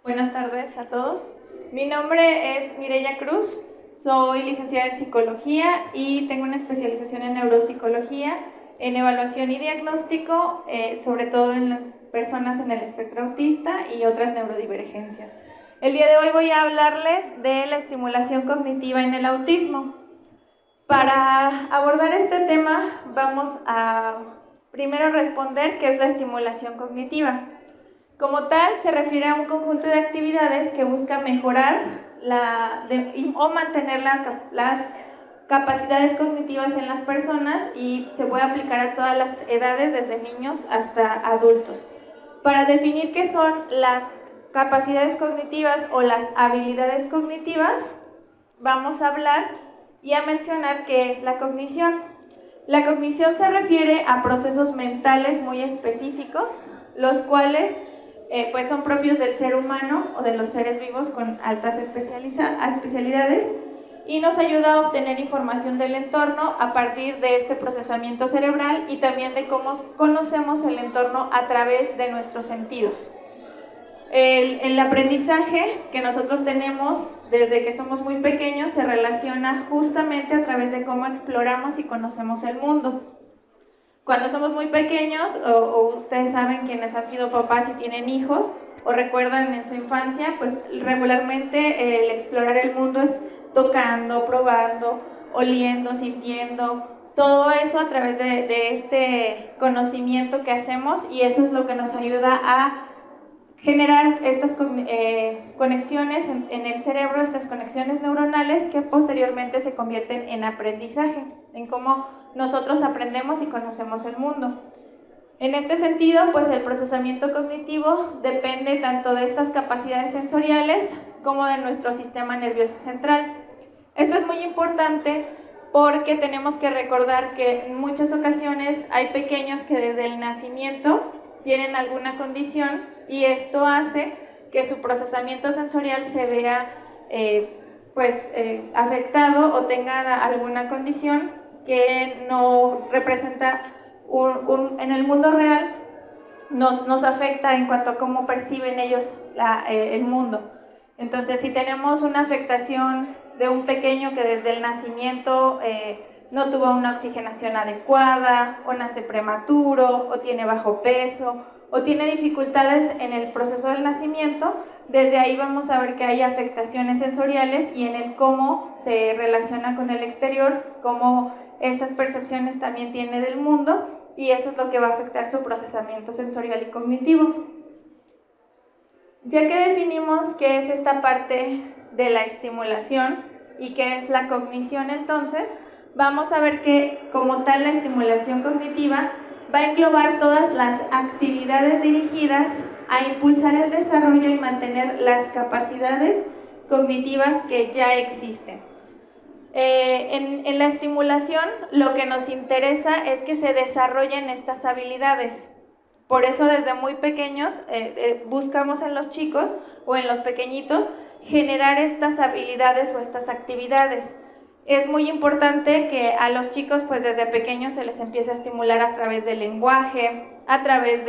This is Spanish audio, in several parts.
Buenas tardes a todos. Mi nombre es Mireya Cruz, soy licenciada en Psicología y tengo una especialización en Neuropsicología, en evaluación y diagnóstico, sobre todo en personas en el espectro autista y otras neurodivergencias. El día de hoy voy a hablarles de la estimulación cognitiva en el autismo. Para abordar este tema vamos a primero responder qué es la estimulación cognitiva. Como tal, se refiere a un conjunto de actividades que busca mejorar o mantener las capacidades cognitivas en las personas y se puede aplicar a todas las edades, desde niños hasta adultos. Para definir qué son las capacidades cognitivas o las habilidades cognitivas, vamos a hablar y a mencionar qué es la cognición. La cognición se refiere a procesos mentales muy específicos, los cuales pues son propios del ser humano o de los seres vivos con altas especialidades y nos ayuda a obtener información del entorno a partir de este procesamiento cerebral y también de cómo conocemos el entorno a través de nuestros sentidos. El aprendizaje que nosotros tenemos desde que somos muy pequeños se relaciona justamente a través de cómo exploramos y conocemos el mundo. Cuando somos muy pequeños, o ustedes saben quienes han sido papás y tienen hijos, o recuerdan en su infancia, pues regularmente el explorar el mundo es tocando, probando, oliendo, sintiendo, todo eso a través de este conocimiento que hacemos, y eso es lo que nos ayuda a generar estas conexiones en el cerebro, estas conexiones neuronales que posteriormente se convierten en aprendizaje, en cómo nosotros aprendemos y conocemos el mundo. En este sentido, pues el procesamiento cognitivo depende tanto de estas capacidades sensoriales como de nuestro sistema nervioso central. Esto es muy importante porque tenemos que recordar que en muchas ocasiones hay pequeños que desde el nacimiento tienen alguna condición y esto hace que su procesamiento sensorial se vea afectado o tenga alguna condición que no representa en el mundo real, nos afecta en cuanto a cómo perciben ellos el mundo. Entonces, si tenemos una afectación de un pequeño que desde el nacimiento no tuvo una oxigenación adecuada, o nace prematuro, o tiene bajo peso, o tiene dificultades en el proceso del nacimiento, desde ahí vamos a ver que hay afectaciones sensoriales y en el cómo se relaciona con el exterior, cómo esas percepciones también tiene del mundo, y eso es lo que va a afectar su procesamiento sensorial y cognitivo. Ya que definimos qué es esta parte de la estimulación y qué es la cognición, entonces vamos a ver que como tal la estimulación cognitiva va a englobar todas las actividades dirigidas a impulsar el desarrollo y mantener las capacidades cognitivas que ya existen. En la estimulación lo que nos interesa es que se desarrollen estas habilidades. Por eso desde muy pequeños buscamos en los chicos o en los pequeñitos generar estas habilidades o estas actividades. Es muy importante que a los chicos pues desde pequeños se les empiece a estimular a través del lenguaje, a través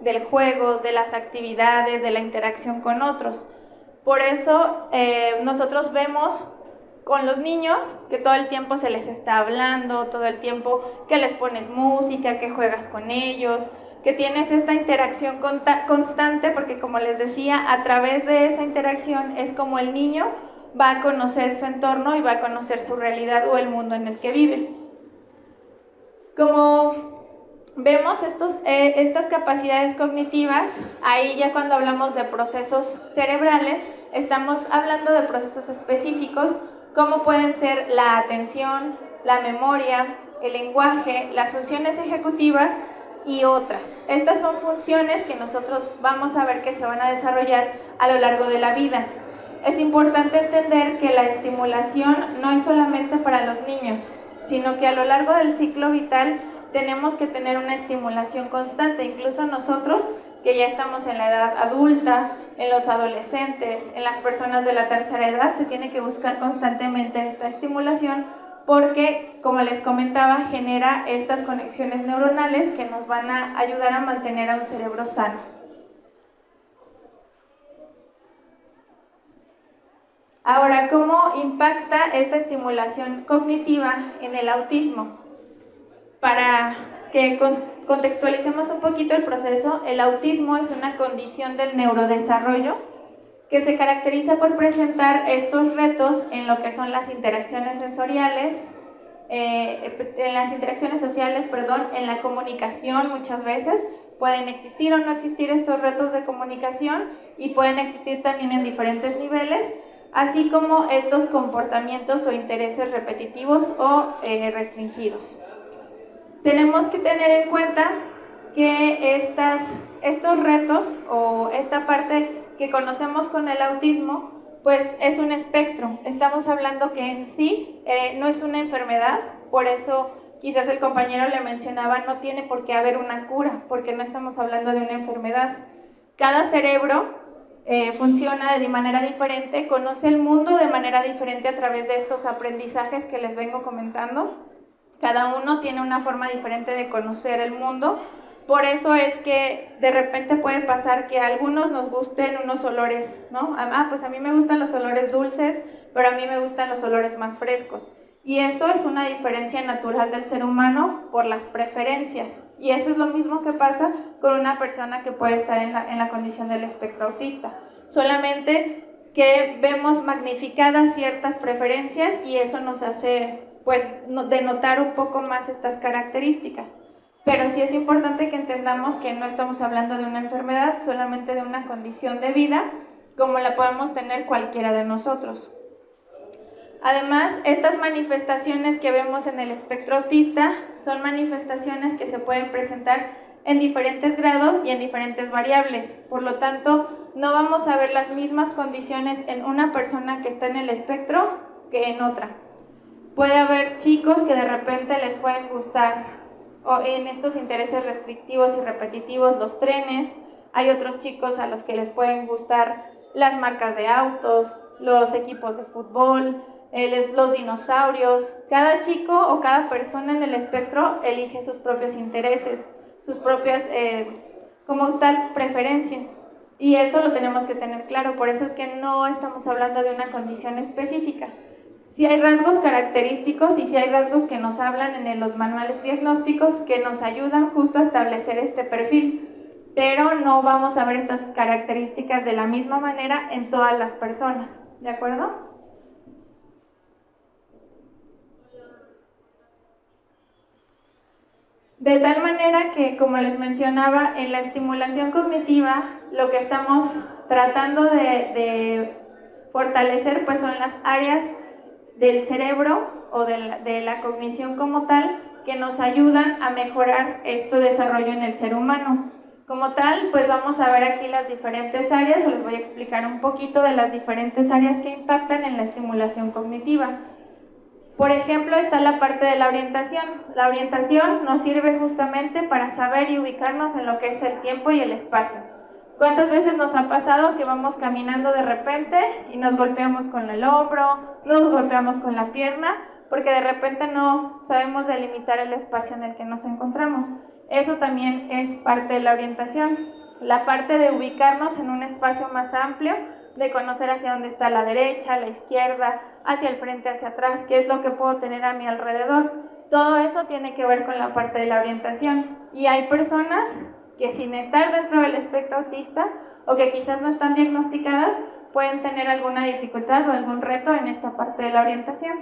del juego, de las actividades, de la interacción con otros. Por eso nosotros vemos con los niños que todo el tiempo se les está hablando, todo el tiempo que les pones música, que juegas con ellos, que tienes esta interacción constante, porque como les decía, a través de esa interacción es como el niño va a conocer su entorno y va a conocer su realidad o el mundo en el que vive. Como vemos estas capacidades cognitivas, ahí ya cuando hablamos de procesos cerebrales, estamos hablando de procesos específicos, como pueden ser la atención, la memoria, el lenguaje, las funciones ejecutivas y otras. Estas son funciones que nosotros vamos a ver que se van a desarrollar a lo largo de la vida. Es importante entender que la estimulación no es solamente para los niños, sino que a lo largo del ciclo vital tenemos que tener una estimulación constante. Incluso nosotros, que ya estamos en la edad adulta, en los adolescentes, en las personas de la tercera edad, se tiene que buscar constantemente esta estimulación porque, como les comentaba, genera estas conexiones neuronales que nos van a ayudar a mantener a un cerebro sano. Ahora, ¿cómo impacta esta estimulación cognitiva en el autismo? Para que contextualicemos un poquito el proceso, el autismo es una condición del neurodesarrollo que se caracteriza por presentar estos retos en lo que son las interacciones sensoriales, en las interacciones sociales, en la comunicación muchas veces. Pueden existir o no existir estos retos de comunicación y pueden existir también en diferentes niveles, así como estos comportamientos o intereses repetitivos o restringidos. Tenemos que tener en cuenta que estos retos o esta parte que conocemos con el autismo, pues es un espectro. Estamos hablando que en sí no es una enfermedad, por eso quizás el compañero le mencionaba, no tiene por qué haber una cura, porque no estamos hablando de una enfermedad. Cada cerebro funciona de manera diferente, conoce el mundo de manera diferente a través de estos aprendizajes que les vengo comentando. Cada uno tiene una forma diferente de conocer el mundo. Por eso es que de repente puede pasar que a algunos nos gusten unos olores, ¿no? Pues a mí me gustan los olores dulces, pero a mí me gustan los olores más frescos. Y eso es una diferencia natural del ser humano por las preferencias. Y eso es lo mismo que pasa con una persona que puede estar en la condición del espectro autista. Solamente que vemos magnificadas ciertas preferencias y eso nos hace, pues, denotar un poco más estas características. Pero sí es importante que entendamos que no estamos hablando de una enfermedad, solamente de una condición de vida, como la podemos tener cualquiera de nosotros. Además, estas manifestaciones que vemos en el espectro autista son manifestaciones que se pueden presentar en diferentes grados y en diferentes variables. Por lo tanto, no vamos a ver las mismas condiciones en una persona que está en el espectro que en otra. Puede haber chicos que de repente les pueden gustar o en estos intereses restrictivos y repetitivos los trenes. Hay otros chicos a los que les pueden gustar las marcas de autos, los equipos de fútbol, los dinosaurios. Cada chico o cada persona en el espectro elige sus propios intereses, sus propias, como tal, preferencias. Y eso lo tenemos que tener claro, por eso es que no estamos hablando de una condición específica. Sí hay rasgos característicos y sí hay rasgos que nos hablan en los manuales diagnósticos que nos ayudan justo a establecer este perfil, pero no vamos a ver estas características de la misma manera en todas las personas, ¿de acuerdo? De tal manera que, como les mencionaba, en la estimulación cognitiva lo que estamos tratando de fortalecer pues son las áreas del cerebro o de la cognición como tal que nos ayudan a mejorar este desarrollo en el ser humano. Como tal, pues vamos a ver aquí las diferentes áreas, o les voy a explicar un poquito de las diferentes áreas que impactan en la estimulación cognitiva. Por ejemplo, está la parte de la orientación. La orientación nos sirve justamente para saber y ubicarnos en lo que es el tiempo y el espacio. ¿Cuántas veces nos ha pasado que vamos caminando de repente y nos golpeamos con el hombro, nos golpeamos con la pierna, porque de repente no sabemos delimitar el espacio en el que nos encontramos? Eso también es parte de la orientación. La parte de ubicarnos en un espacio más amplio, de conocer hacia dónde está la derecha, la izquierda, hacia el frente, hacia atrás, qué es lo que puedo tener a mi alrededor. Todo eso tiene que ver con la parte de la orientación. Y hay personas que sin estar dentro del espectro autista o que quizás no están diagnosticadas, pueden tener alguna dificultad o algún reto en esta parte de la orientación.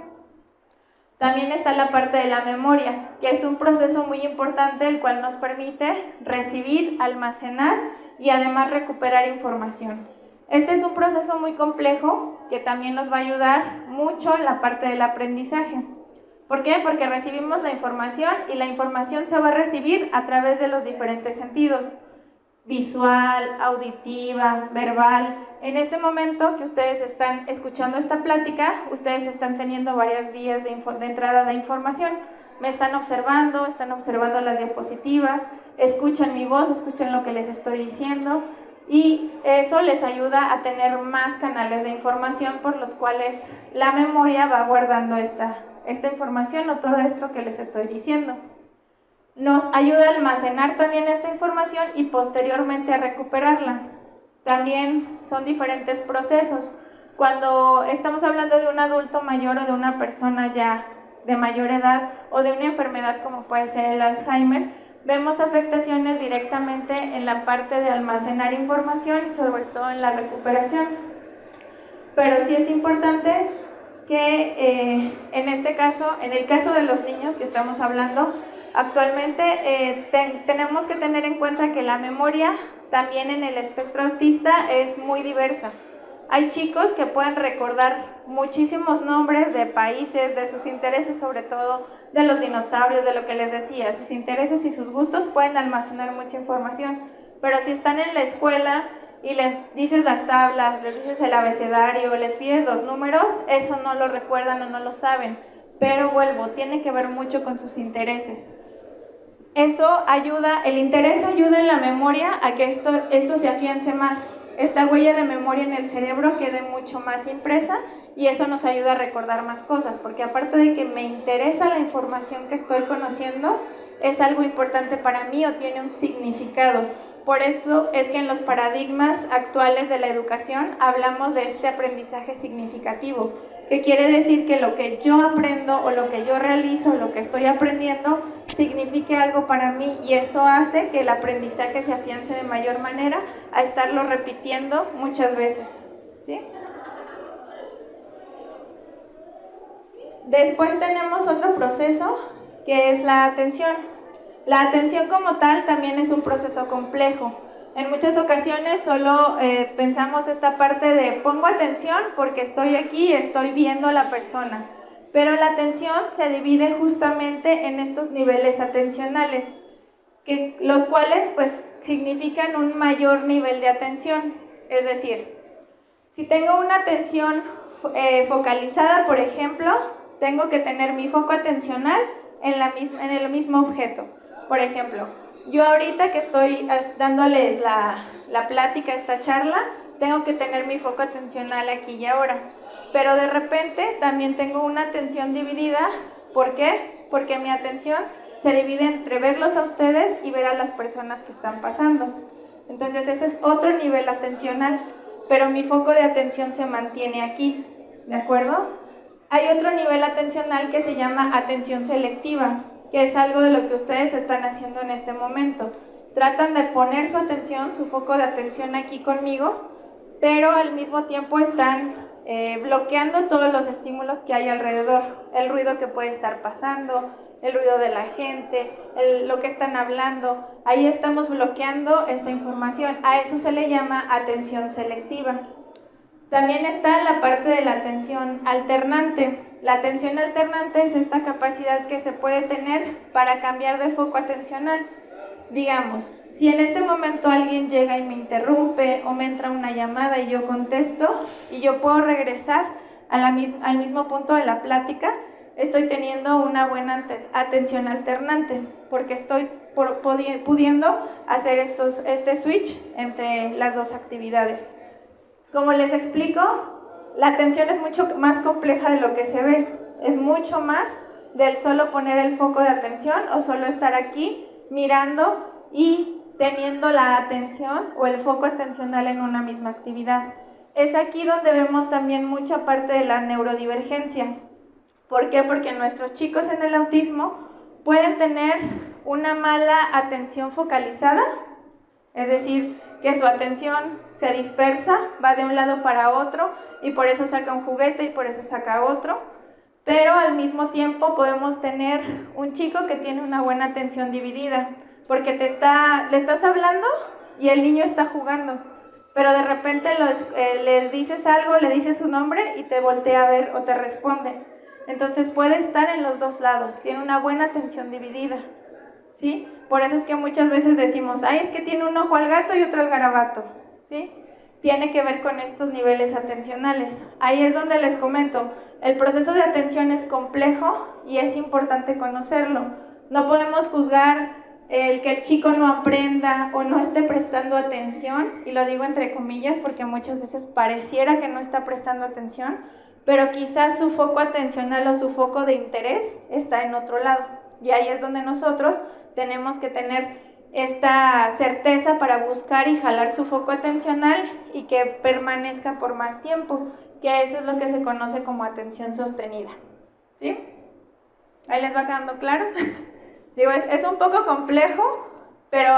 También está la parte de la memoria, que es un proceso muy importante el cual nos permite recibir, almacenar y además recuperar información. Este es un proceso muy complejo que también nos va a ayudar mucho en la parte del aprendizaje. ¿Por qué? Porque recibimos la información y la información se va a recibir a través de los diferentes sentidos: visual, auditiva, verbal. En este momento que ustedes están escuchando esta plática, ustedes están teniendo varias vías de entrada de información. Me están observando las diapositivas, escuchan mi voz, escuchan lo que les estoy diciendo, y eso les ayuda a tener más canales de información por los cuales la memoria va guardando esta información o todo esto que les estoy diciendo. Nos ayuda a almacenar también esta información y posteriormente a recuperarla. También son diferentes procesos. Cuando estamos hablando de un adulto mayor o de una persona ya de mayor edad o de una enfermedad como puede ser el Alzheimer, vemos afectaciones directamente en la parte de almacenar información y sobre todo en la recuperación. Pero sí es importante que en este caso, en el caso de los niños que estamos hablando, actualmente tenemos que tener en cuenta que la memoria también en el espectro autista es muy diversa. Hay chicos que pueden recordar muchísimos nombres de países, de sus intereses, sobre todo de los dinosaurios, de lo que les decía, sus intereses y sus gustos pueden almacenar mucha información, pero si están en la escuela y les dices las tablas, les dices el abecedario, les pides los números, eso no lo recuerdan o no lo saben, pero vuelvo, tiene que ver mucho con sus intereses. Eso ayuda, el interés ayuda en la memoria a que esto se afiance más. Esta huella de memoria en el cerebro quede mucho más impresa y eso nos ayuda a recordar más cosas, porque aparte de que me interesa la información que estoy conociendo, es algo importante para mí o tiene un significado. Por eso es que en los paradigmas actuales de la educación hablamos de este aprendizaje significativo, que quiere decir que lo que yo aprendo o lo que yo realizo, lo que estoy aprendiendo, signifique algo para mí y eso hace que el aprendizaje se afiance de mayor manera a estarlo repitiendo muchas veces, ¿sí? Después tenemos otro proceso que es la atención. La atención como tal también es un proceso complejo. En muchas ocasiones solo pensamos esta parte de pongo atención porque estoy aquí, estoy viendo a la persona. Pero la atención se divide justamente en estos niveles atencionales, los cuales pues significan un mayor nivel de atención. Es decir, si tengo una atención focalizada, por ejemplo, tengo que tener mi foco atencional en el mismo objeto. Por ejemplo, yo ahorita que estoy dándoles la plática, esta charla, tengo que tener mi foco atencional aquí y ahora. Pero de repente también tengo una atención dividida. ¿Por qué? Porque mi atención se divide entre verlos a ustedes y ver a las personas que están pasando. Entonces ese es otro nivel atencional, pero mi foco de atención se mantiene aquí, ¿de acuerdo? Hay otro nivel atencional que se llama atención selectiva, que es algo de lo que ustedes están haciendo en este momento. Tratan de poner su atención, su foco de atención aquí conmigo, pero al mismo tiempo están bloqueando todos los estímulos que hay alrededor, el ruido que puede estar pasando, el ruido de la gente, lo que están hablando. Ahí estamos bloqueando esa información. A eso se le llama atención selectiva. También está la parte de la atención alternante. La atención alternante es esta capacidad que se puede tener para cambiar de foco atencional. Digamos, si en este momento alguien llega y me interrumpe o me entra una llamada y yo contesto y yo puedo regresar al mismo punto de la plática, estoy teniendo una buena atención alternante porque estoy pudiendo hacer este switch entre las dos actividades. Como les explico, la atención es mucho más compleja de lo que se ve. Es mucho más del solo poner el foco de atención o solo estar aquí mirando y teniendo la atención o el foco atencional en una misma actividad. Es aquí donde vemos también mucha parte de la neurodivergencia. ¿Por qué? Porque nuestros chicos en el autismo pueden tener una mala atención focalizada, es decir, que su atención se dispersa, va de un lado para otro y por eso saca un juguete y por eso saca otro, pero al mismo tiempo podemos tener un chico que tiene una buena atención dividida, porque le estás hablando y el niño está jugando, pero de repente le dices algo, le dices su nombre y te voltea a ver o te responde. Entonces puede estar en los dos lados, tiene una buena atención dividida, ¿sí? Por eso es que muchas veces decimos, ay, es que tiene un ojo al gato y otro al garabato, ¿sí? Tiene que ver con estos niveles atencionales. Ahí es donde les comento, el proceso de atención es complejo y es importante conocerlo. No podemos juzgar el que el chico no aprenda o no esté prestando atención, y lo digo entre comillas porque muchas veces pareciera que no está prestando atención, pero quizás su foco atencional o su foco de interés está en otro lado. Y ahí es donde nosotros tenemos que tener esta certeza para buscar y jalar su foco atencional y que permanezca por más tiempo, que eso es lo que se conoce como atención sostenida. ¿Sí? ¿Ahí les va quedando claro? Digo, es un poco complejo, pero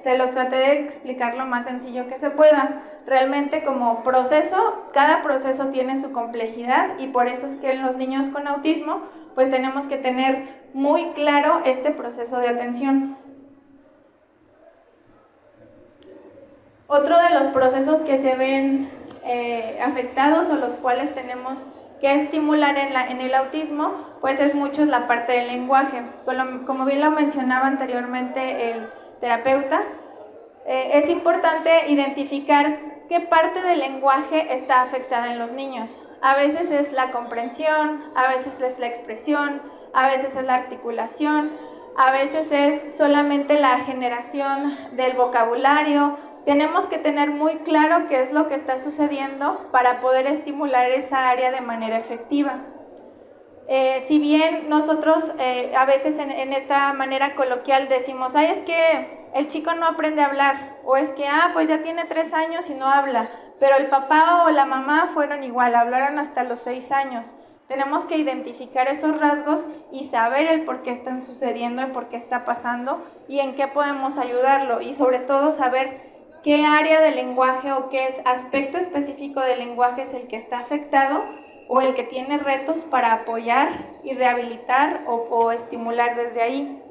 se los traté de explicar lo más sencillo que se pueda. Realmente como proceso, cada proceso tiene su complejidad y por eso es que en los niños con autismo pues tenemos que tener muy claro este proceso de atención. Otro de los procesos que se ven afectados o los cuales tenemos que estimular en el autismo, pues es mucho la parte del lenguaje. Como bien lo mencionaba anteriormente el terapeuta, es importante identificar qué parte del lenguaje está afectada en los niños. A veces es la comprensión, a veces es la expresión, a veces es la articulación, a veces es solamente la generación del vocabulario. Tenemos que tener muy claro qué es lo que está sucediendo para poder estimular esa área de manera efectiva. Si bien nosotros a veces en esta manera coloquial decimos, ay, es que el chico no aprende a hablar, o es que, pues ya tiene 3 años y no habla, pero el papá o la mamá fueron igual, hablaron hasta los 6 años. Tenemos que identificar esos rasgos y saber el por qué están sucediendo, el por qué está pasando y en qué podemos ayudarlo, y sobre todo saber qué área del lenguaje o qué aspecto específico del lenguaje es el que está afectado o el que tiene retos para apoyar y rehabilitar o estimular desde ahí.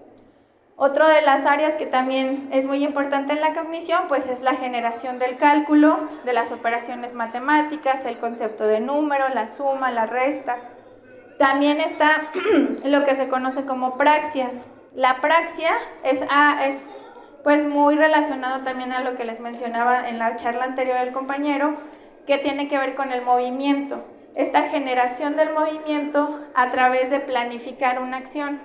Otra de las áreas que también es muy importante en la cognición, pues es la generación del cálculo, de las operaciones matemáticas, el concepto de número, la suma, la resta. También está lo que se conoce como praxias. La praxia es pues muy relacionado también a lo que les mencionaba en la charla anterior el compañero, que tiene que ver con el movimiento. Esta generación del movimiento a través de planificar una acción.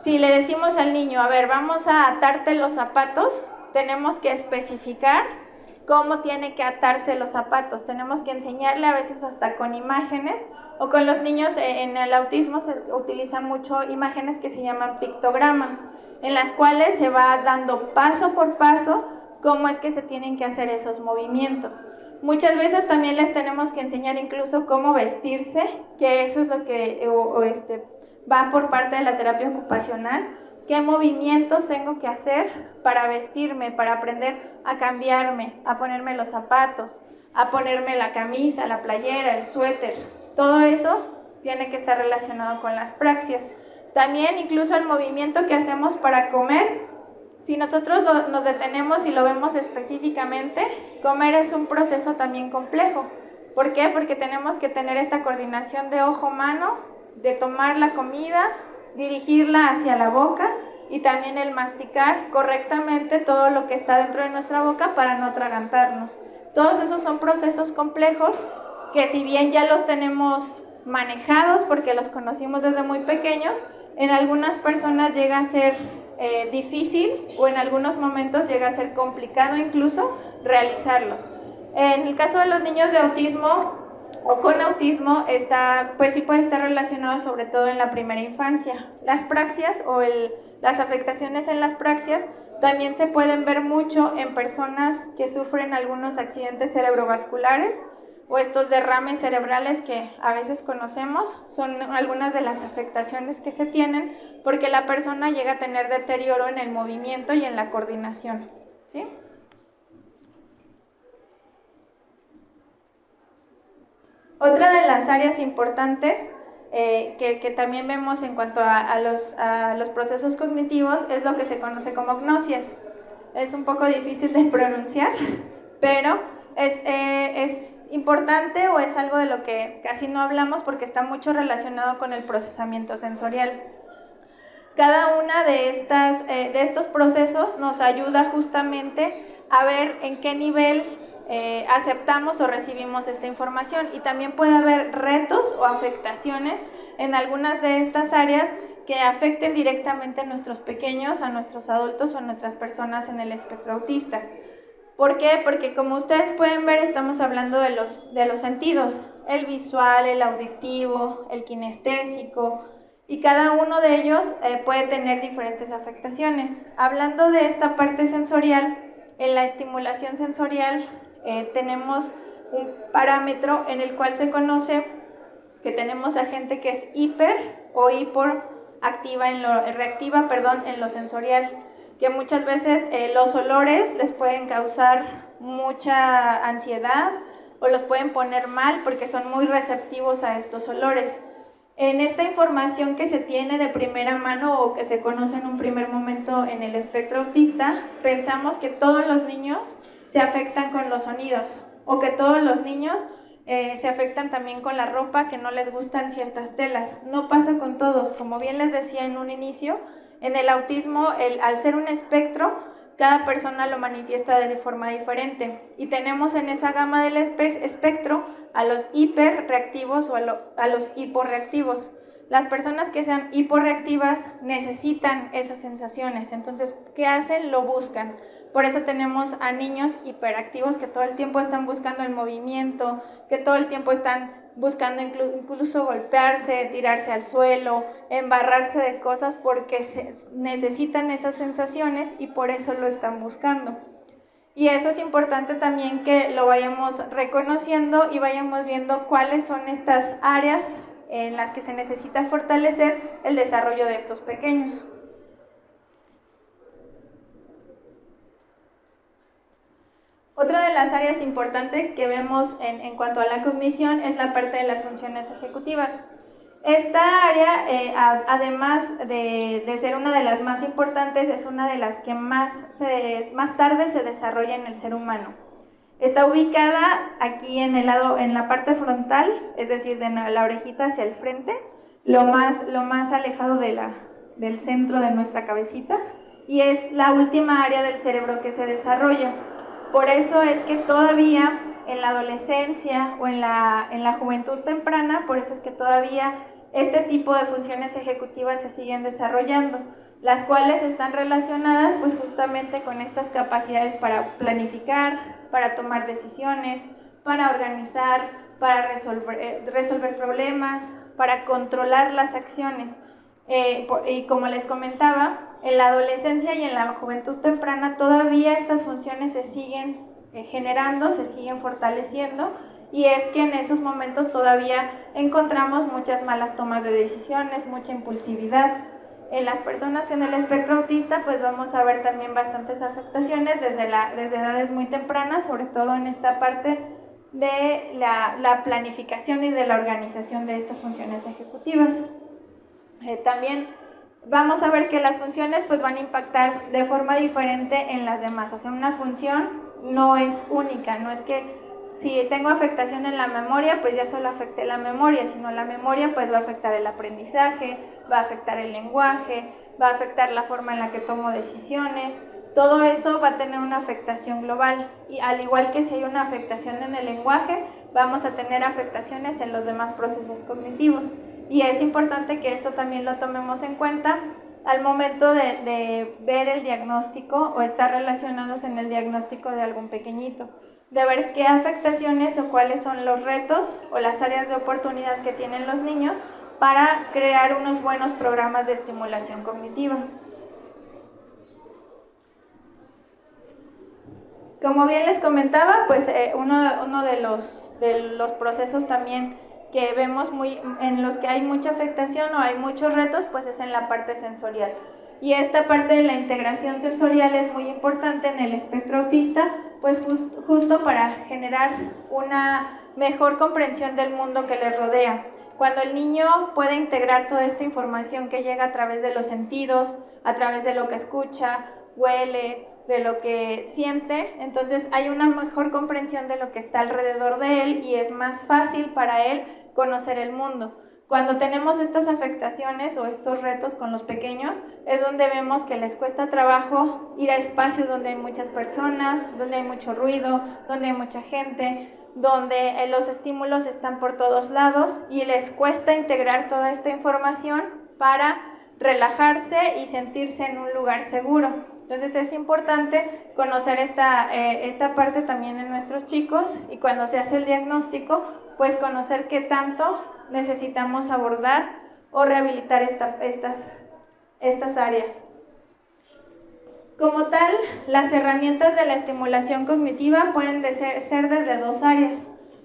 Si le decimos al niño, a ver, vamos a atarte los zapatos, tenemos que especificar cómo tiene que atarse los zapatos. Tenemos que enseñarle a veces hasta con imágenes, o con los niños en el autismo se utilizan mucho imágenes que se llaman pictogramas, en las cuales se va dando paso por paso cómo es que se tienen que hacer esos movimientos. Muchas veces también les tenemos que enseñar incluso cómo vestirse, que eso es lo que va por parte de la terapia ocupacional. ¿Qué movimientos tengo que hacer para vestirme, para aprender a cambiarme, a ponerme los zapatos, a ponerme la camisa, la playera, el suéter? Todo eso tiene que estar relacionado con las praxias. También incluso el movimiento que hacemos para comer. Si nosotros nos detenemos y lo vemos específicamente, comer es un proceso también complejo. ¿Por qué? Porque tenemos que tener esta coordinación de ojo-mano, de tomar la comida, dirigirla hacia la boca y también el masticar correctamente todo lo que está dentro de nuestra boca para no atragantarnos. Todos esos son procesos complejos que, si bien ya los tenemos manejados porque los conocimos desde muy pequeños, en algunas personas llega a ser difícil, o en algunos momentos llega a ser complicado incluso realizarlos. En el caso de los niños de autismo o con autismo, pues sí puede estar relacionado sobre todo en la primera infancia. Las praxias o las afectaciones en las praxias también se pueden ver mucho en personas que sufren algunos accidentes cerebrovasculares o estos derrames cerebrales que a veces conocemos. Son algunas de las afectaciones que se tienen porque la persona llega a tener deterioro en el movimiento y en la coordinación, ¿sí? Otra de las áreas importantes que también vemos en cuanto a los procesos cognitivos es lo que se conoce como gnosias. Es un poco difícil de pronunciar, pero es importante, o es algo de lo que casi no hablamos porque está mucho relacionado con el procesamiento sensorial. Cada una de estos procesos nos ayuda justamente a ver en qué nivel aceptamos o recibimos esta información, y también puede haber retos o afectaciones en algunas de estas áreas que afecten directamente a nuestros pequeños, a nuestros adultos o a nuestras personas en el espectro autista. ¿Por qué? Porque como ustedes pueden ver, estamos hablando de los sentidos, el visual, el auditivo, el kinestésico, y cada uno de ellos puede tener diferentes afectaciones. Hablando de esta parte sensorial, en la estimulación sensorial tenemos un parámetro en el cual se conoce que tenemos a gente que es hiper o hipoactiva reactiva, en lo sensorial, que muchas veces los olores les pueden causar mucha ansiedad o los pueden poner mal porque son muy receptivos a estos olores. En esta información que se tiene de primera mano o que se conoce en un primer momento en el espectro autista, pensamos que todos los niños se afectan con los sonidos o que todos los niños se afectan también con la ropa, que no les gustan ciertas telas. No pasa con todos, como bien les decía en un inicio, en el autismo, al ser un espectro, cada persona lo manifiesta de forma diferente y tenemos en esa gama del espectro a los hiperreactivos o a los hiporreactivos. Las personas que sean hiporreactivas necesitan esas sensaciones, entonces, ¿qué hacen? Lo buscan. Por eso tenemos a niños hiperactivos que todo el tiempo están buscando el movimiento, que todo el tiempo están buscando incluso golpearse, tirarse al suelo, embarrarse de cosas porque necesitan esas sensaciones y por eso lo están buscando. Y eso es importante también que lo vayamos reconociendo y vayamos viendo cuáles son estas áreas en las que se necesita fortalecer el desarrollo de estos pequeños. Otra de las áreas importantes que vemos en cuanto a la cognición es la parte de las funciones ejecutivas. Esta área, además de ser una de las más importantes, es una de las que más tarde se desarrolla en el ser humano. Está ubicada aquí en la parte frontal, es decir, de la orejita hacia el frente, lo más alejado del centro de nuestra cabecita, y es la última área del cerebro que se desarrolla. Por eso es que todavía en la adolescencia o en la juventud temprana, por eso es que todavía este tipo de funciones ejecutivas se siguen desarrollando, las cuales están relacionadas pues justamente con estas capacidades para planificar, para tomar decisiones, para organizar, para resolver problemas, para controlar las acciones. Y como les comentaba, en la adolescencia y en la juventud temprana todavía estas funciones se siguen generando, se siguen fortaleciendo, y es que en esos momentos todavía encontramos muchas malas tomas de decisiones, mucha impulsividad. En las personas en el espectro autista pues vamos a ver también bastantes afectaciones desde edades muy tempranas, sobre todo en esta parte de la planificación y de la organización de estas funciones ejecutivas. También vamos a ver que las funciones pues van a impactar de forma diferente en las demás. O sea, una función no es única, no es que si tengo afectación en la memoria, pues ya solo afecté la memoria, sino la memoria pues va a afectar el aprendizaje, va a afectar el lenguaje, va a afectar la forma en la que tomo decisiones. Todo eso va a tener una afectación global, y al igual que si hay una afectación en el lenguaje, vamos a tener afectaciones en los demás procesos cognitivos. Y es importante que esto también lo tomemos en cuenta al momento de ver el diagnóstico o estar relacionados en el diagnóstico de algún pequeñito, de ver qué afectaciones o cuáles son los retos o las áreas de oportunidad que tienen los niños para crear unos buenos programas de estimulación cognitiva. Como bien les comentaba, pues uno de los procesos también que vemos en los que hay mucha afectación o hay muchos retos, pues es en la parte sensorial. Y esta parte de la integración sensorial es muy importante en el espectro autista, pues justo para generar una mejor comprensión del mundo que les rodea. Cuando el niño puede integrar toda esta información que llega a través de los sentidos, a través de lo que escucha, huele, de lo que siente, entonces hay una mejor comprensión de lo que está alrededor de él y es más fácil para él conocer el mundo. Cuando tenemos estas afectaciones o estos retos con los pequeños, es donde vemos que les cuesta trabajo ir a espacios donde hay muchas personas, donde hay mucho ruido, donde hay mucha gente, donde los estímulos están por todos lados y les cuesta integrar toda esta información para relajarse y sentirse en un lugar seguro. Entonces es importante conocer esta parte también en nuestros chicos, y cuando se hace el diagnóstico, pues conocer qué tanto necesitamos abordar o rehabilitar estas áreas. Como tal, las herramientas de la estimulación cognitiva pueden ser desde dos áreas.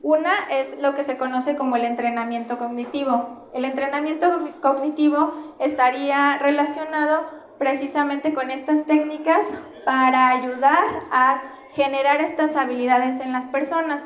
Una es lo que se conoce como el entrenamiento cognitivo. El entrenamiento cognitivo estaría relacionado precisamente con estas técnicas para ayudar a generar estas habilidades en las personas.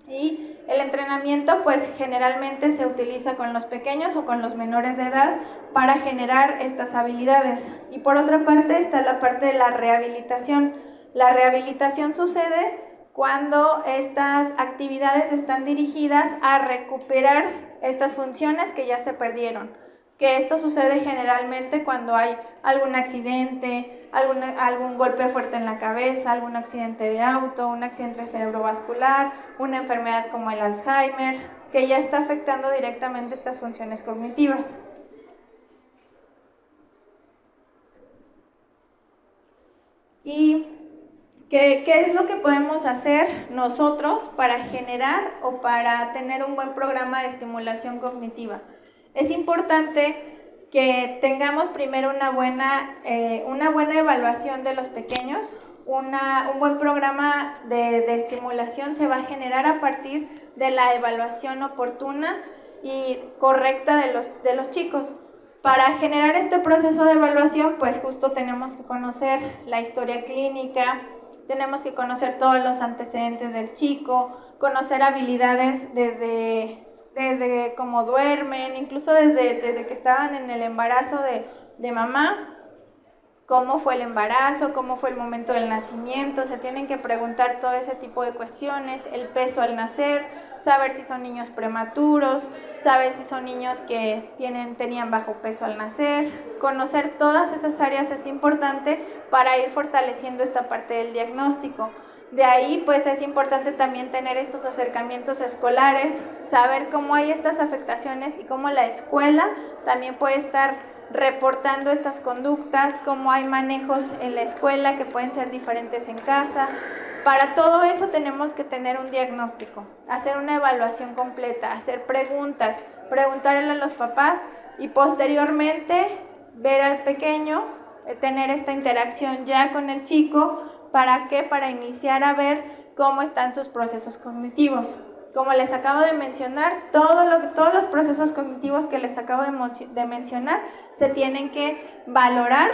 Y el entrenamiento pues generalmente se utiliza con los pequeños o con los menores de edad para generar estas habilidades. Y por otra parte está la parte de la rehabilitación. La rehabilitación sucede cuando estas actividades están dirigidas a recuperar estas funciones que ya se perdieron. Que esto sucede generalmente cuando hay algún accidente, algún golpe fuerte en la cabeza, algún accidente de auto, un accidente cerebrovascular, una enfermedad como el Alzheimer, que ya está afectando directamente estas funciones cognitivas. ¿Y qué es lo que podemos hacer nosotros para generar o para tener un buen programa de estimulación cognitiva? Es importante que tengamos primero una buena evaluación de los pequeños. Un buen programa de estimulación se va a generar a partir de la evaluación oportuna y correcta de los chicos. Para generar este proceso de evaluación, pues justo tenemos que conocer la historia clínica, tenemos que conocer todos los antecedentes del chico, conocer habilidades desde cómo duermen, incluso desde que estaban en el embarazo de mamá, cómo fue el embarazo, cómo fue el momento del nacimiento. Se tienen que preguntar todo ese tipo de cuestiones, el peso al nacer, saber si son niños prematuros, saber si son niños que tenían bajo peso al nacer. Conocer todas esas áreas es importante para ir fortaleciendo esta parte del diagnóstico. De ahí, pues es importante también tener estos acercamientos escolares, saber cómo hay estas afectaciones y cómo la escuela también puede estar reportando estas conductas, cómo hay manejos en la escuela que pueden ser diferentes en casa. Para todo eso tenemos que tener un diagnóstico, hacer una evaluación completa, hacer preguntas, preguntarle a los papás y posteriormente ver al pequeño, tener esta interacción ya con el chico. ¿Para qué? Para iniciar a ver cómo están sus procesos cognitivos. Como les acabo de mencionar, todos los procesos cognitivos que les acabo de mencionar se tienen que valorar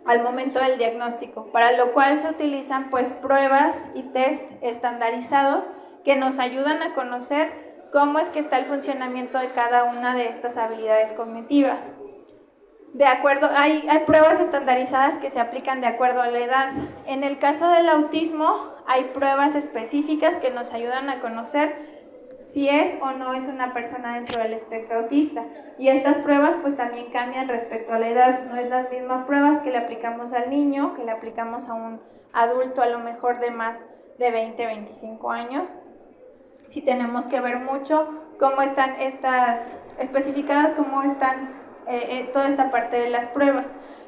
al momento del diagnóstico, para lo cual se utilizan pues pruebas y test estandarizados que nos ayudan a conocer cómo es que está el funcionamiento de cada una de estas habilidades cognitivas. De acuerdo, hay pruebas estandarizadas que se aplican de acuerdo a la edad. En el caso del autismo, hay pruebas específicas que nos ayudan a conocer si es o no es una persona dentro del espectro autista. Y estas pruebas pues también cambian respecto a la edad. No es las mismas pruebas que le aplicamos al niño, que le aplicamos a un adulto a lo mejor de más de 20, 25 años. Sí tenemos que ver mucho cómo están especificadas, cómo están toda esta parte de las pruebas.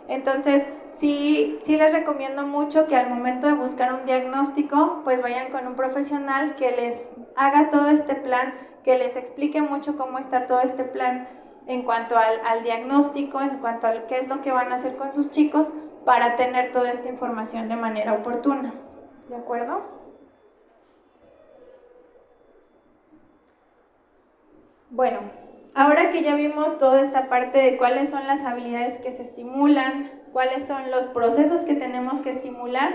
Entonces, sí les recomiendo mucho que al momento de buscar un diagnóstico, pues vayan con un profesional que les haga todo este plan, que les explique mucho cómo está todo este plan en cuanto al diagnóstico, en cuanto a qué es lo que van a hacer con sus chicos para tener toda esta información de manera oportuna. ¿De acuerdo? Bueno, ahora que ya vimos toda esta parte de cuáles son las habilidades que se estimulan, cuáles son los procesos que tenemos que estimular,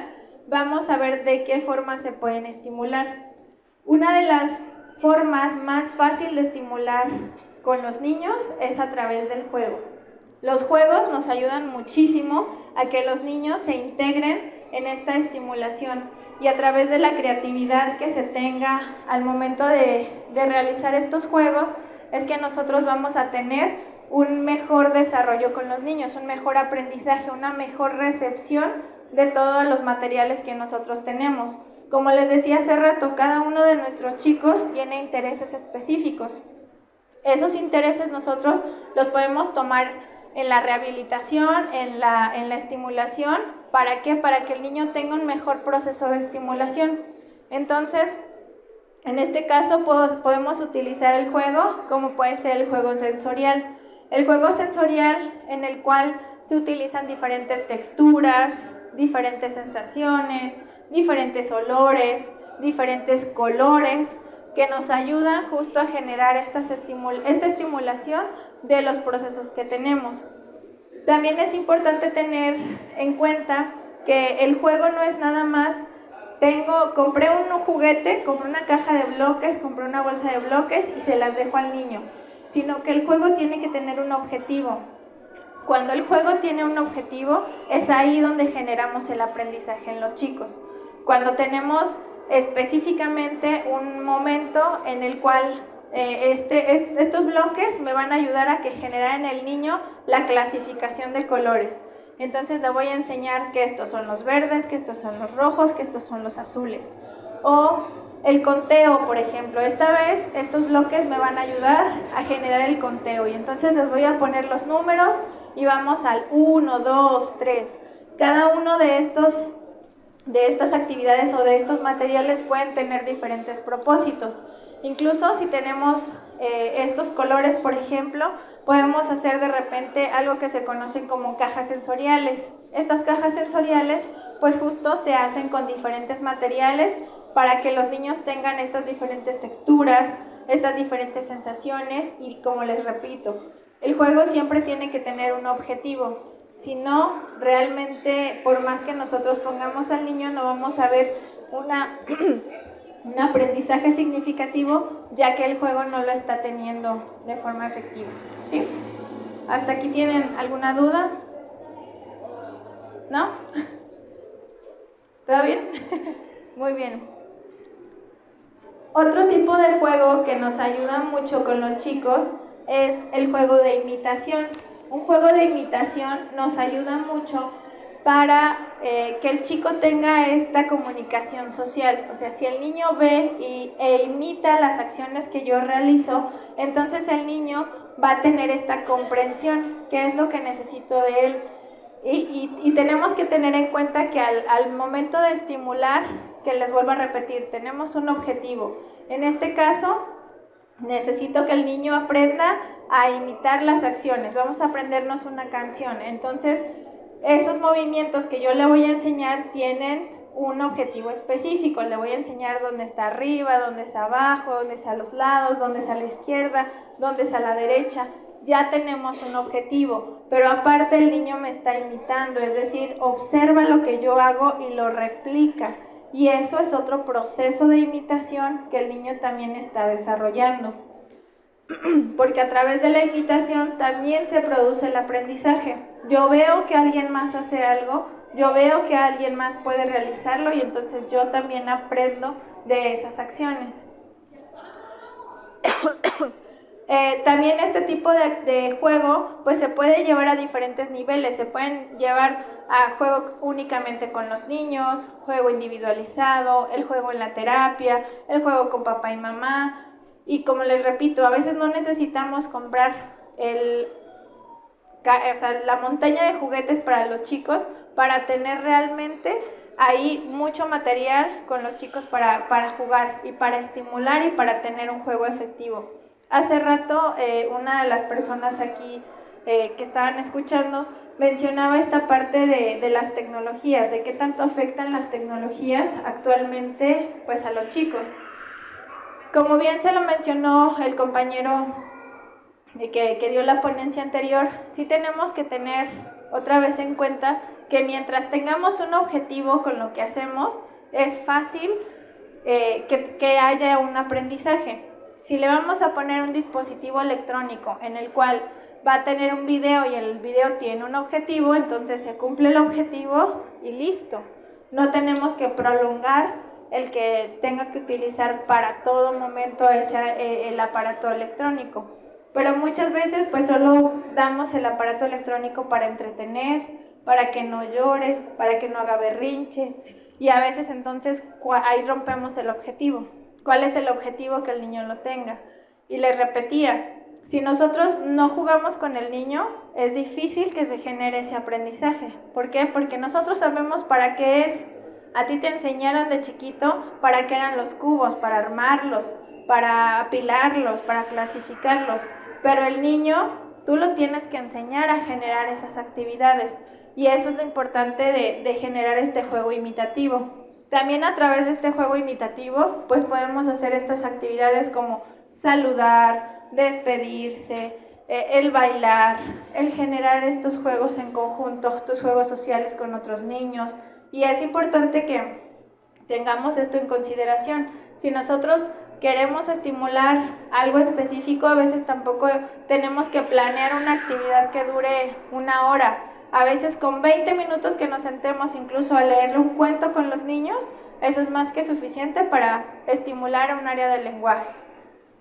vamos a ver de qué forma se pueden estimular. Una de las formas más fáciles de estimular con los niños es a través del juego. Los juegos nos ayudan muchísimo a que los niños se integren en esta estimulación y a través de la creatividad que se tenga al momento de realizar estos juegos es que nosotros vamos a tener un mejor desarrollo con los niños, un mejor aprendizaje, una mejor recepción de todos los materiales que nosotros tenemos. Como les decía hace rato, cada uno de nuestros chicos tiene intereses específicos. Esos intereses nosotros los podemos tomar en la rehabilitación, en la estimulación. ¿Para qué? Para que el niño tenga un mejor proceso de estimulación. Entonces, en este caso podemos utilizar el juego, como puede ser el juego sensorial. El juego sensorial en el cual se utilizan diferentes texturas, diferentes sensaciones, diferentes olores, diferentes colores, que nos ayudan justo a generar esta estimulación de los procesos que tenemos. También es importante tener en cuenta que el juego no es nada más, compré un juguete, compré una caja de bloques, compré una bolsa de bloques y se las dejo al niño, sino que el juego tiene que tener un objetivo. Cuando el juego tiene un objetivo, es ahí donde generamos el aprendizaje en los chicos. Cuando tenemos específicamente un momento en el cual estos bloques me van a ayudar a que generar en el niño la clasificación de colores. Entonces le voy a enseñar que estos son los verdes, que estos son los rojos, que estos son los azules. O el conteo, por ejemplo. Esta vez estos bloques me van a ayudar a generar el conteo. Y entonces les voy a poner los números y vamos al 1, 2, 3. Cada uno de estas actividades o de estos materiales pueden tener diferentes propósitos. Incluso si tenemos estos colores, por ejemplo, podemos hacer de repente algo que se conocen como cajas sensoriales. Estas cajas sensoriales, pues justo se hacen con diferentes materiales para que los niños tengan estas diferentes texturas, estas diferentes sensaciones y, como les repito, el juego siempre tiene que tener un objetivo. Si no, realmente, por más que nosotros pongamos al niño, no vamos a ver un aprendizaje significativo, ya que el juego no lo está teniendo de forma efectiva. ¿Sí? ¿Hasta aquí tienen alguna duda? ¿No? ¿Todo bien? Muy bien. Otro tipo de juego que nos ayuda mucho con los chicos es el juego de imitación. Un juego de imitación nos ayuda mucho para que el chico tenga esta comunicación social. O sea, si el niño ve e imita las acciones que yo realizo, entonces el niño va a tener esta comprensión, qué es lo que necesito de él. Y tenemos que tener en cuenta que al momento de estimular, que les vuelvo a repetir, tenemos un objetivo. En este caso, necesito que el niño aprenda a imitar las acciones. Vamos a aprendernos una canción. Entonces, esos movimientos que yo le voy a enseñar tienen un objetivo específico. Le voy a enseñar dónde está arriba, dónde está abajo, dónde está a los lados, dónde está a la izquierda, dónde está a la derecha. Ya tenemos un objetivo, pero aparte el niño me está imitando, es decir, observa lo que yo hago y lo replica. Y eso es otro proceso de imitación que el niño también está desarrollando. Porque a través de la imitación también se produce el aprendizaje. Yo veo que alguien más hace algo, yo veo que alguien más puede realizarlo y entonces yo también aprendo de esas acciones. También este tipo de juego pues se puede llevar a diferentes niveles. Se pueden llevar a juego únicamente con los niños, juego individualizado, el juego en la terapia, el juego con papá y mamá. Y como les repito, a veces no necesitamos comprar la montaña de juguetes para los chicos para tener realmente ahí mucho material con los chicos para jugar y para estimular y para tener un juego efectivo. Hace rato una de las personas aquí que estaban escuchando mencionaba esta parte de las tecnologías, de qué tanto afectan las tecnologías actualmente pues a los chicos. Como bien se lo mencionó el compañero que dio la ponencia anterior, sí tenemos que tener otra vez en cuenta que mientras tengamos un objetivo con lo que hacemos, es fácil que haya un aprendizaje. Si le vamos a poner un dispositivo electrónico en el cual va a tener un video y el video tiene un objetivo, entonces se cumple el objetivo y listo. No tenemos que prolongar el que tenga que utilizar para todo momento el aparato electrónico. Pero muchas veces pues solo damos el aparato electrónico para entretener, para que no llore, para que no haga berrinche, y a veces entonces ahí rompemos el objetivo. ¿Cuál es el objetivo? Que el niño lo tenga. Y les repetía, si nosotros no jugamos con el niño, es difícil que se genere ese aprendizaje. ¿Por qué? Porque nosotros sabemos para qué es. A ti te enseñaron de chiquito para qué eran los cubos, para armarlos, para apilarlos, para clasificarlos. Pero el niño, tú lo tienes que enseñar a generar esas actividades. Y eso es lo importante de generar este juego imitativo. También a través de este juego imitativo, pues podemos hacer estas actividades como saludar, despedirse, el bailar, el generar estos juegos en conjunto, estos juegos sociales con otros niños. Y es importante que tengamos esto en consideración. Si nosotros queremos estimular algo específico, a veces tampoco tenemos que planear una actividad que dure 1 hora. A veces con 20 minutos que nos sentemos incluso a leerle un cuento con los niños, eso es más que suficiente para estimular un área del lenguaje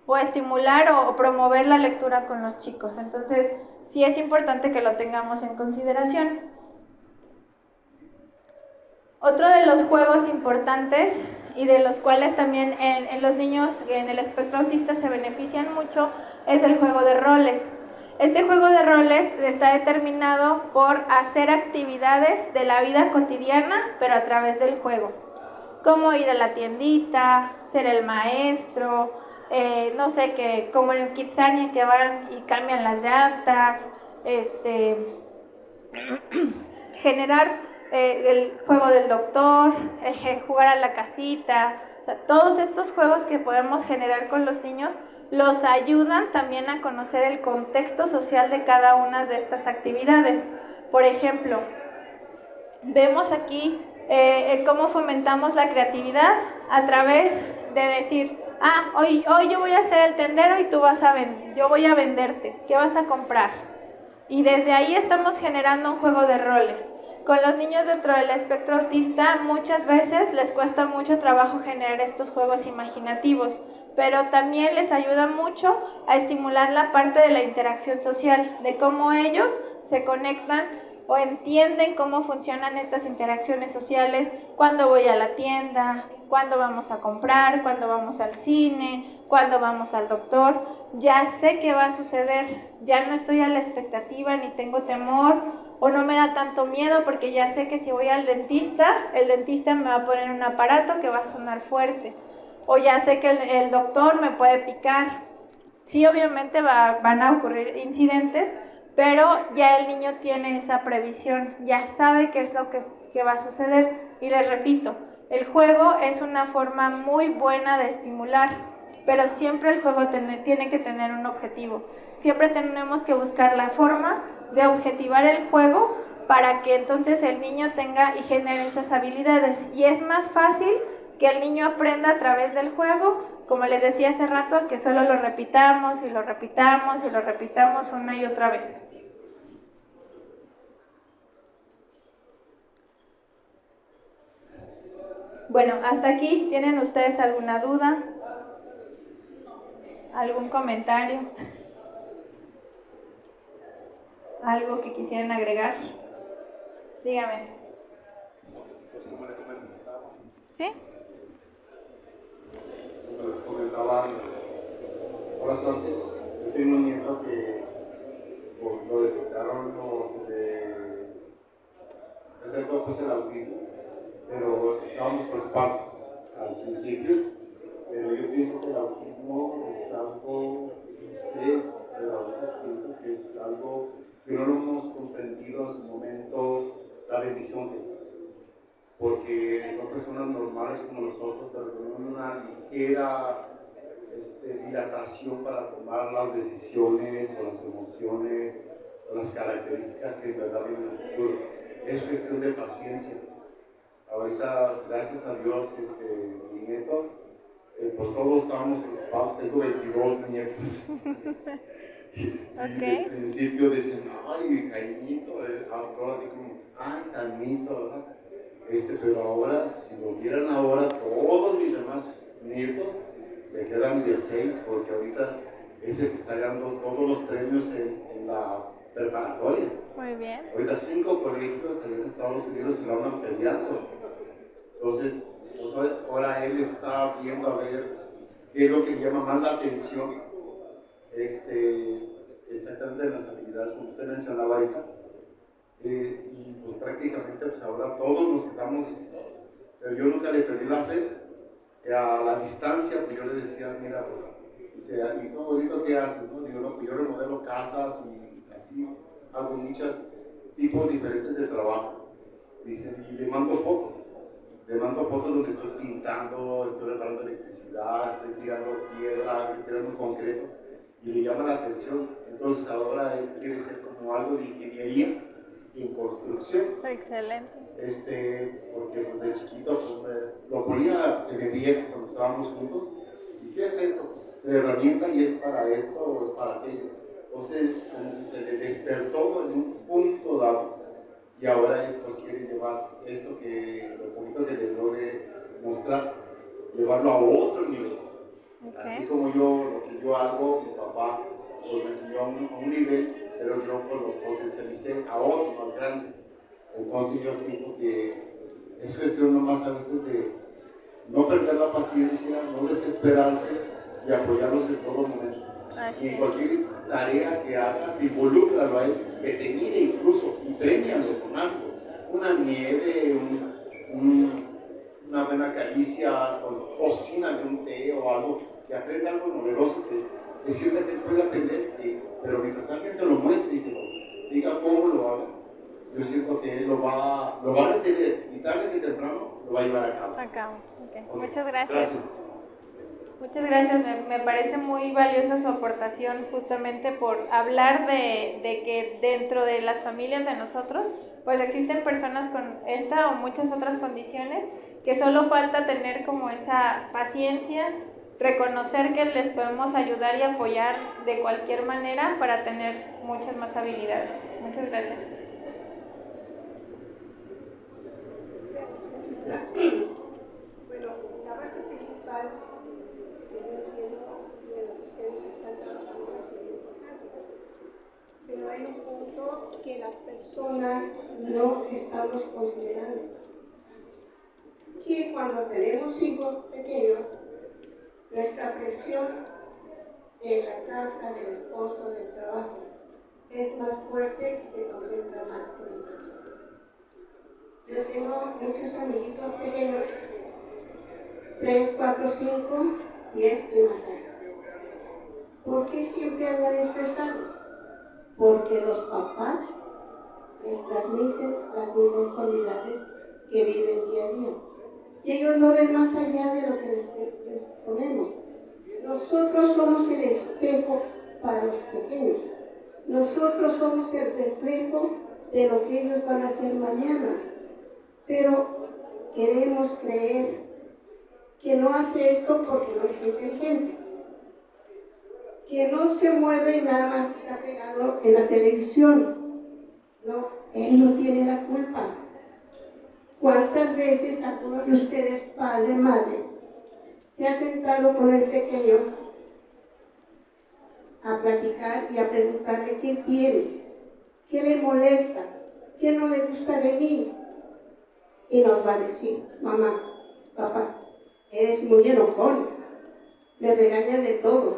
o estimular o promover la lectura con los chicos. Entonces, sí es importante que lo tengamos en consideración. Otro de los juegos importantes y de los cuales también en los niños en el espectro autista se benefician mucho es el juego de roles. Este juego de roles está determinado por hacer actividades de la vida cotidiana, pero a través del juego. Como ir a la tiendita, ser el maestro, no sé, que como en Kitsania que van y cambian las llantas, generar el juego del doctor, jugar a la casita, o sea, todos estos juegos que podemos generar con los niños los ayudan también a conocer el contexto social de cada una de estas actividades. Por ejemplo, vemos aquí cómo fomentamos la creatividad a través de decir, hoy yo voy a ser el tendero y yo voy a venderte, ¿qué vas a comprar? Y desde ahí estamos generando un juego de roles. Con los niños dentro del espectro autista muchas veces les cuesta mucho trabajo generar estos juegos imaginativos, pero también les ayuda mucho a estimular la parte de la interacción social, de cómo ellos se conectan o entienden cómo funcionan estas interacciones sociales, cuando voy a la tienda, cuando vamos a comprar, cuando vamos al cine, cuando vamos al doctor. Ya sé qué va a suceder, ya no estoy a la expectativa ni tengo temor o no me da tanto miedo porque ya sé que si voy al dentista, el dentista me va a poner un aparato que va a sonar fuerte. O ya sé que el doctor me puede picar. Sí, obviamente van a ocurrir incidentes, pero ya el niño tiene esa previsión, ya sabe qué es lo que va a suceder. Y les repito, el juego es una forma muy buena de estimular, pero siempre el juego tiene que tener un objetivo. Siempre tenemos que buscar la forma de objetivar el juego para que entonces el niño tenga y genere esas habilidades. Y es más fácil que el niño aprenda a través del juego, como les decía hace rato, que solo lo repitamos y lo repitamos y lo repitamos una y otra vez. Bueno, hasta aquí, ¿tienen ustedes alguna duda? ¿Algún comentario? ¿Algo que quisieran agregar? Dígame. Pues como les comentaba. ¿Sí? Como les comentaba horas antes, yo tengo un nieto que lo detectaron excepto pues el autismo, pero estábamos preocupados al principio, pero yo pienso que el autismo es algo, no sé, pero a veces pienso que es algo que no lo hemos comprendido en su momento, la bendición que es. Porque son personas normales como nosotros, pero con una ligera dilatación para tomar las decisiones o las emociones o las características que en verdad viven en el futuro. Es cuestión de paciencia. Ahorita, gracias a Dios, mi nieto, pues todos estábamos preocupados, tengo 22 nietos. Okay. Al principio decían, ay, Jaimito, todo así como, ay, Jaimito, ¿verdad? Pero ahora, si lo vieran ahora, todos mis demás nietos se quedan 16, porque ahorita es el que está ganando todos los premios en la preparatoria. Muy bien. Ahorita 5 colegios allá en Estados Unidos se lo andan peleando. Entonces, pues ahora él está viendo a ver qué es lo que le llama más la atención, exactamente en las habilidades como usted mencionaba ahorita. Y pues prácticamente pues ahora todos nos quedamos así. Pero yo nunca le perdí la fe. A la distancia, pues yo le decía, mira, pues, dice, ¿y tú ahorita qué haces? ¿No? Digo, no, pues yo remodelo casas y así hago muchos tipos diferentes de trabajo. Dicen, y le mando fotos. le mando fotos donde estoy pintando, estoy reparando electricidad, estoy tirando piedra, estoy tirando concreto, y le llama la atención. Entonces ahora él quiere ser como algo de ingeniería en construcción. Excelente. Porque pues, de chiquito pues, lo ponía en el día cuando estábamos juntos. ¿Y qué es esto? Pues herramienta y es para esto o es para aquello. Entonces, como que se le despertó en un punto dado y ahora él pues quiere llevar esto que lo poquito que le logre mostrar, llevarlo a otro nivel. Okay. Así como lo que yo hago, mi papá pues, me enseñó a un nivel, pero yo pues, lo potencialicé a otro más grande. Entonces yo siento que es cuestión nomás a veces de no perder la paciencia, no desesperarse y apoyarlos en todo momento. Y en cualquier tarea que hagas, involúcralo a él, que te mire incluso y premialo con algo. Una nieve, una buena caricia, cocínale un té o algo, que aprenda algo novedoso, que sienta que él puede aprender, pero mientras alguien se lo muestre y se lo diga cómo lo haga, yo siento que él lo va a entender y tarde que temprano lo va a llevar a cabo. Okay. Muchas gracias. Muchas gracias, me parece muy valiosa su aportación justamente por hablar de que dentro de las familias de nosotros pues existen personas con esta o muchas otras condiciones que solo falta tener como esa paciencia, reconocer que les podemos ayudar y apoyar de cualquier manera para tener muchas más habilidades. Muchas gracias. Bueno, la base principal que yo entiendo de lo que ustedes están trabajando es muy importante, pero hay un punto que las personas no estamos considerando, que cuando tenemos hijos pequeños, nuestra presión en la casa, del esposo, del trabajo, es más fuerte y se concentra más que en casa. Yo tengo muchos amiguitos pequeños, 3, 4, 5, 10 y más allá. ¿Por qué siempre andan estresados? Porque los papás les transmiten las mismas cualidades que viven día a día. Y ellos no ven más allá de lo que les ponemos. Nosotros somos el espejo para los pequeños. Nosotros somos el reflejo de lo que ellos van a hacer mañana. Pero queremos creer que no hace esto porque no es inteligente, que no se mueve y nada más está pegado en la televisión. No, él no tiene la culpa. ¿Cuántas veces algunos de ustedes, padre, madre, se ha sentado con el pequeño a platicar y a preguntarle qué tiene, qué le molesta, qué no le gusta de mí? Y nos va a decir, mamá, papá, eres muy enojón, me regañas de todo,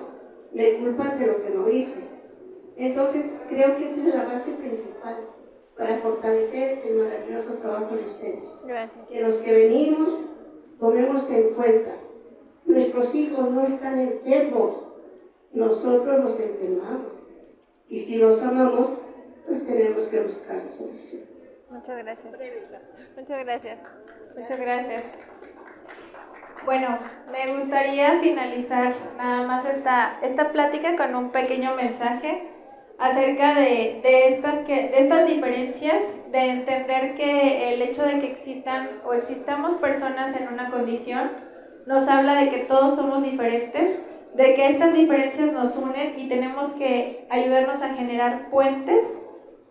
me culpas de lo que no hice. Entonces, creo que esa es la base principal para fortalecer el maravilloso trabajo de ustedes. Gracias. Que los que venimos tomemos en cuenta, nuestros hijos no están enfermos, nosotros los enfermamos. Y si los amamos, pues tenemos que buscar la solución. Muchas gracias. Muchas gracias. Muchas gracias. Bueno, me gustaría finalizar nada más esta plática con un pequeño mensaje acerca de estas diferencias, de entender que el hecho de que existan o existamos personas en una condición nos habla de que todos somos diferentes, de que estas diferencias nos unen y tenemos que ayudarnos a generar puentes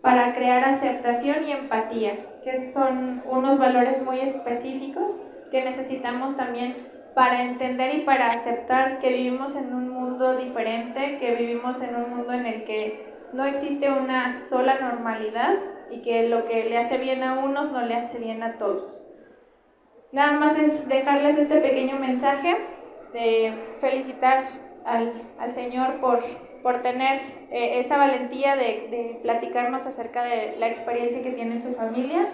para crear aceptación y empatía, que son unos valores muy específicos que necesitamos también para entender y para aceptar que vivimos en un mundo diferente, que vivimos en un mundo en el que no existe una sola normalidad y que lo que le hace bien a unos no le hace bien a todos. Nada más es dejarles este pequeño mensaje de felicitar al Señor por tener esa valentía de platicarnos acerca de la experiencia que tiene en su familia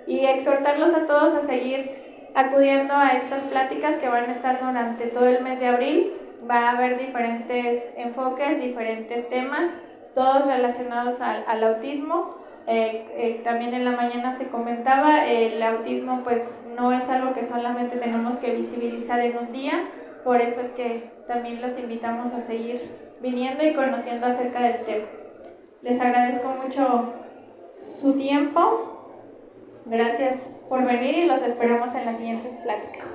y exhortarlos a todos a seguir acudiendo a estas pláticas que van a estar durante todo el mes de abril. Va a haber diferentes enfoques, diferentes temas, todos relacionados al autismo. También en la mañana se comentaba, el autismo pues no es algo que solamente tenemos que visibilizar en un día, por eso es que también los invitamos a seguir viniendo y conociendo acerca del tema. Les agradezco mucho su tiempo, gracias por venir y los esperamos en las siguientes pláticas.